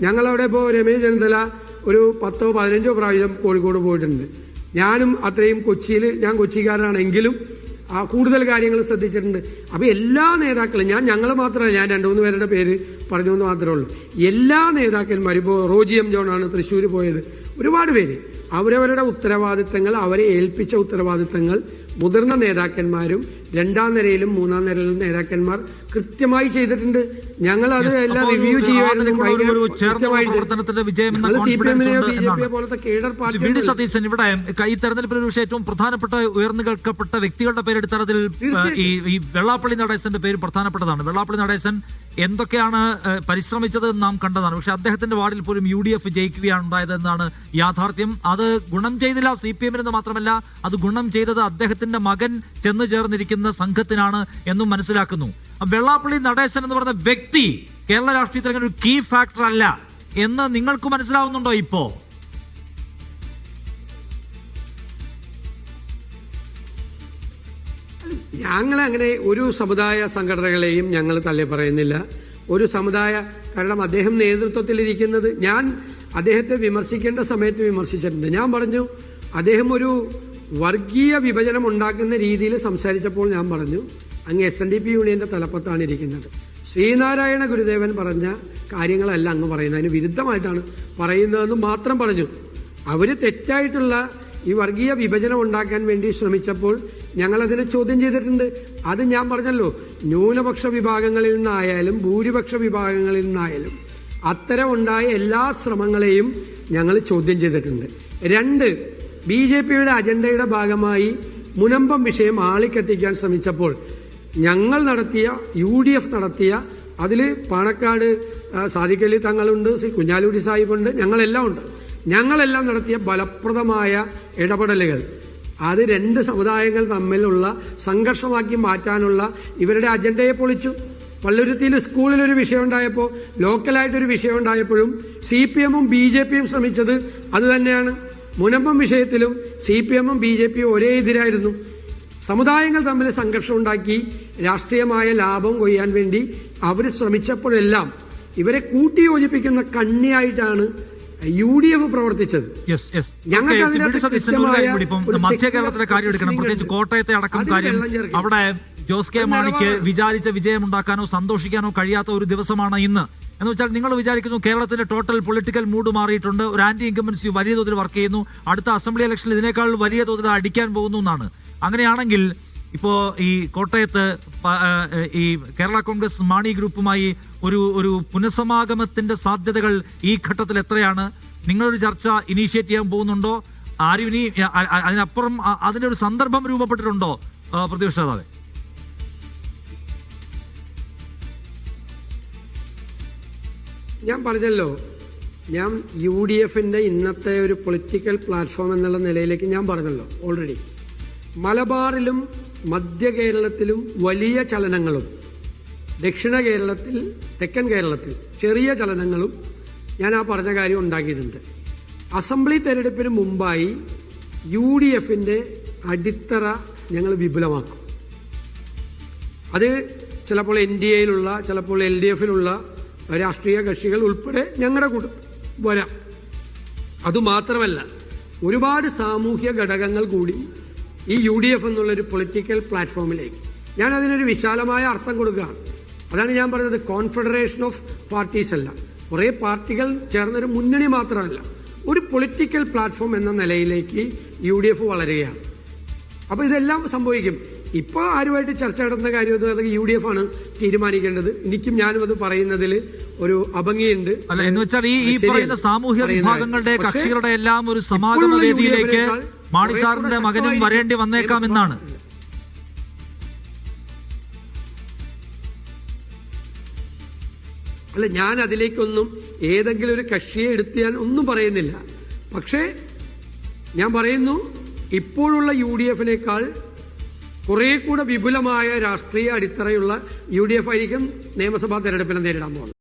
ഞങ്ങളവിടെ ഇപ്പോൾ രമേശ് ചെന്നിത്തല ഒരു 10-15 പ്രാവശ്യം കോഴിക്കോട് പോയിട്ടുണ്ട്. ഞാനും അത്രയും ഞാൻ കൊച്ചിക്കാരനാണെങ്കിലും കൂടുതൽ കാര്യങ്ങൾ ശ്രദ്ധിച്ചിട്ടുണ്ട്. അപ്പോൾ എല്ലാ നേതാക്കളും ഞങ്ങൾ മാത്രമല്ല, ഞാൻ 2-3 പേരുടെ പേര് പറഞ്ഞു എന്ന് മാത്രമേ ഉള്ളൂ. എല്ലാ നേതാക്കന്മാരും ഇപ്പോൾ റോജി എം ജോണാണ് തൃശ്ശൂർ പോയത്, ഒരുപാട് പേര് അവരവരുടെ ഉത്തരവാദിത്തങ്ങൾ, അവരെ ഏൽപ്പിച്ച ഉത്തരവാദിത്തങ്ങൾ മുതിർന്ന നേതാക്കന്മാരും 2ാം നിരയിലും 3ാം നിരയിലും നേതാക്കന്മാർ കൃത്യമായി ചെയ്തിട്ടുണ്ട്. ഞങ്ങൾ അത് എല്ലാം റിവ്യൂ ചെയ്യുമായിരുന്നു. പോലത്തെ കേഡർ പാർട്ടി സതീശൻ ഇവിടെ ഈ തെരഞ്ഞെടുപ്പിന് പക്ഷേ ഏറ്റവും പ്രധാനപ്പെട്ട ഉയർന്നു കേൾക്കപ്പെട്ട വ്യക്തികളുടെ പേരെടുത്താൽ അതിൽ ഈ വെള്ളാപ്പള്ളി നടേശന്റെ പേര് പ്രധാനപ്പെട്ടതാണ്. വെള്ളാപ്പള്ളി നടേശൻ എന്തൊക്കെയാണ് പരിശ്രമിച്ചത് നാം കണ്ടതാണ്. പക്ഷെ അദ്ദേഹത്തിന്റെ വാർഡിൽ പോലും UDF ജയിക്കുകയാണ് ഉണ്ടായതെന്നാണ് യാഥാർത്ഥ്യം. അത് ഗുണം ചെയ്തില്ല CPM എന്ന് മാത്രമല്ല, അത് ഗുണം ചെയ്തത് അദ്ദേഹത്തിന്റെ മകൻ ചെന്ന് ചേർന്നിരിക്കുന്ന സംഘത്തിനാണ് എന്നും മനസ്സിലാക്കുന്നു. വെള്ളാപ്പള്ളി നടേശൻ എന്ന് പറയുന്ന വ്യക്തി കേരള രാഷ്ട്രീയത്തിൽ ഒരു കീ ഫാക്ടർ അല്ല എന്ന് നിങ്ങൾക്ക് മനസ്സിലാവുന്നുണ്ടോ ഇപ്പോ? ഞങ്ങളങ്ങനെ ഒരു സമുദായ സംഘടനകളെയും ഞങ്ങൾ തള്ളി പറയുന്നില്ല. ഒരു സമുദായ, കാരണം അദ്ദേഹം നേതൃത്വത്തിലിരിക്കുന്നത്, ഞാൻ അദ്ദേഹത്തെ വിമർശിക്കേണ്ട സമയത്ത് വിമർശിച്ചിട്ടുണ്ട്. ഞാൻ പറഞ്ഞു അദ്ദേഹം ഒരു വർഗീയ വിഭജനം ഉണ്ടാക്കുന്ന രീതിയിൽ സംസാരിച്ചപ്പോൾ ഞാൻ പറഞ്ഞു, അങ്ങ് SNDP യൂണിയന്റെ തലപ്പത്താണ് ഇരിക്കുന്നത്. ശ്രീനാരായണ ഗുരുദേവൻ പറഞ്ഞ കാര്യങ്ങളല്ല അങ്ങ് പറയുന്നത്, അതിന് വിരുദ്ധമായിട്ടാണ് പറയുന്നതെന്ന് മാത്രം പറഞ്ഞു. അവർ തെറ്റായിട്ടുള്ള ഈ വർഗീയ വിഭജനം ഉണ്ടാക്കാൻ വേണ്ടി ശ്രമിച്ചപ്പോൾ ഞങ്ങളതിനെ ചോദ്യം ചെയ്തിട്ടുണ്ട്. അത് ഞാൻ പറഞ്ഞല്ലോ, ന്യൂനപക്ഷ വിഭാഗങ്ങളിൽ നിന്നായാലും ഭൂരിപക്ഷ വിഭാഗങ്ങളിൽ നിന്നായാലും അത്തരം ഉണ്ടായ എല്ലാ ശ്രമങ്ങളെയും ഞങ്ങൾ ചോദ്യം ചെയ്തിട്ടുണ്ട്. 2, BJPയുടെ അജണ്ടയുടെ ഭാഗമായി മുനമ്പം വിഷയം ആളിക്കത്തിക്കാൻ ശ്രമിച്ചപ്പോൾ ഞങ്ങൾ നടത്തിയ, UDF നടത്തിയ, അതിൽ പാണക്കാട് സാദിഖ് അലി തങ്ങളുണ്ട്, കുഞ്ഞാലുടി സാഹിബുണ്ട്, ഞങ്ങളെല്ലാം നടത്തിയ ഫലപ്രദമായ ഇടപെടലുകൾ അത് 2 സമുദായങ്ങൾ തമ്മിലുള്ള സംഘർഷമാക്കി മാറ്റാനുള്ള ഇവരുടെ അജണ്ടയെ പള്ളുരുത്തിയിൽ സ്കൂളിലൊരു വിഷയം ഉണ്ടായപ്പോൾ, ലോക്കലായിട്ടൊരു വിഷയം ഉണ്ടായപ്പോഴും CPMഉം BJPയും ശ്രമിച്ചത് അത് തന്നെയാണ്. മുനമ്പം വിഷയത്തിലും CPMഉം BJPയും ഒരേ എതിരായിരുന്നു. സമുദായങ്ങൾ തമ്മിൽ സംഘർഷം ഉണ്ടാക്കി രാഷ്ട്രീയമായ ലാഭം കൊയ്യാൻ വേണ്ടി അവർ ശ്രമിച്ചപ്പോഴെല്ലാം ഇവരെ കൂട്ടിയോജിപ്പിക്കുന്ന കണ്ണിയായിട്ടാണ് UDF പ്രവർത്തിച്ചത്. മധ്യ കേരളത്തിലെ കാര്യം എടുക്കണം, പ്രത്യേകിച്ച് കോട്ടയത്തെ അടക്കം കാര്യം. അവിടെ ജോസ് കെ മാണിക്ക് വിചാരിച്ച വിജയമുണ്ടാക്കാനോ സന്തോഷിക്കാനോ കഴിയാത്ത ഒരു ദിവസമാണ് ഇന്ന്. എന്ന് വെച്ചാൽ നിങ്ങൾ വിചാരിക്കുന്നു കേരളത്തിന്റെ ടോട്ടൽ പൊളിറ്റിക്കൽ മൂഡ് മാറിയിട്ടുണ്ട്, ഒരു ആന്റി ഇൻകംബൻസി വലിയ തോതിൽ വർക്ക് ചെയ്യുന്നു, അടുത്ത അസംബ്ലി ഇലക്ഷനിൽ ഇതിനേക്കാൾ വലിയ തോതിൽ അടിക്കാൻ പോകുന്നു എന്നാണ്. അങ്ങനെയാണെങ്കിൽ ഇപ്പോൾ ഈ കോട്ടയത്ത് ഈ കേരള കോൺഗ്രസ് മാണി ഗ്രൂപ്പുമായി ഒരു പുനഃസമാഗമത്തിന്റെ സാധ്യതകൾ ഈ ഘട്ടത്തിൽ എത്രയാണ്? നിങ്ങളൊരു ചർച്ച ഇനീഷ്യേറ്റ് ചെയ്യാൻ പോകുന്നുണ്ടോ? ആരും ഇനി അതിനപ്പുറം അതിനൊരു സന്ദർഭം രൂപപ്പെട്ടിട്ടുണ്ടോ പ്രതിപക്ഷ നേതാവേ? ഞാൻ പറഞ്ഞല്ലോ, ഞാൻ UDFന്റെ ഇന്നത്തെ ഒരു പൊളിറ്റിക്കൽ പ്ലാറ്റ്ഫോം എന്നുള്ള നിലയിലേക്ക് ഞാൻ പറഞ്ഞല്ലോ ഓൾറെഡി. മലബാറിലും മധ്യ കേരളത്തിലും വലിയ ചലനങ്ങളും ദക്ഷിണ കേരളത്തിൽ, തെക്കൻ കേരളത്തിൽ ചെറിയ ചലനങ്ങളും ഞാൻ ആ പറഞ്ഞ കാര്യം ഉണ്ടാക്കിയിട്ടുണ്ട്. അസംബ്ലി തെരഞ്ഞെടുപ്പിന് മുമ്പായി UDFന്റെ അടിത്തറ ഞങ്ങൾ വിപുലമാക്കും. അത് ചിലപ്പോൾ NDAയിലുള്ള, ചിലപ്പോൾ LDFിലുള്ള രാഷ്ട്രീയ കക്ഷികൾ ഉൾപ്പെടെ ഞങ്ങളുടെ കൂടെ വരാം. അതുമാത്രമല്ല, ഒരുപാട് സാമൂഹ്യ ഘടകങ്ങൾ കൂടി ഈ UDF എന്നുള്ളൊരു പൊളിറ്റിക്കൽ പ്ലാറ്റ്ഫോമിലേക്ക് ഞാൻ അതിനൊരു വിശാലമായ അർത്ഥം കൊടുക്കുകയാണ്. അതാണ് ഞാൻ പറഞ്ഞത്, കോൺഫെഡറേഷൻ ഓഫ് പാർട്ടീസ് അല്ല, കുറേ പാർട്ടികൾ ചേർന്നൊരു മുന്നണി മാത്രമല്ല, ഒരു പൊളിറ്റിക്കൽ പ്ലാറ്റ്ഫോം എന്ന നിലയിലേക്ക് UDF വളരുകയാണ്. അപ്പോൾ ഇതെല്ലാം സംഭവിക്കും. ഇപ്പോൾ ആരുമായിട്ട് ചർച്ച നടത്തുന്ന കാര്യം അത് UDF ആണ് തീരുമാനിക്കേണ്ടത്. ഞാനും അത് പറയുന്നതിൽ ഒരു അഭംഗിയുണ്ട്. അല്ല, എന്ന് വെച്ചാൽ ഈ പറയുന്ന സാമൂഹ്യ വിഭാഗങ്ങളുടെ കക്ഷികളുടെ എല്ലാം ഒരു സമാഗമ വേദിയിലേക്ക് മാണി സാറിന്റെ മകനും വരേണ്ടി വന്നേക്കാമെന്നാണ്. അല്ല, ഞാൻ അതിലേക്കൊന്നും ഏതെങ്കിലും ഒരു കക്ഷിയെ എടുത്ത് ഞാൻ ഒന്നും പറയുന്നില്ല. പക്ഷേ ഞാൻ പറയുന്നു, ഇപ്പോഴുള്ള UDFനേക്കാൾ കുറെ കൂടെ വിപുലമായ രാഷ്ട്രീയ അടിത്തറയുള്ള UDF ആയിരിക്കും നിയമസഭാ തെരഞ്ഞെടുപ്പിനെ നേരിടാൻ പോകുന്നത്.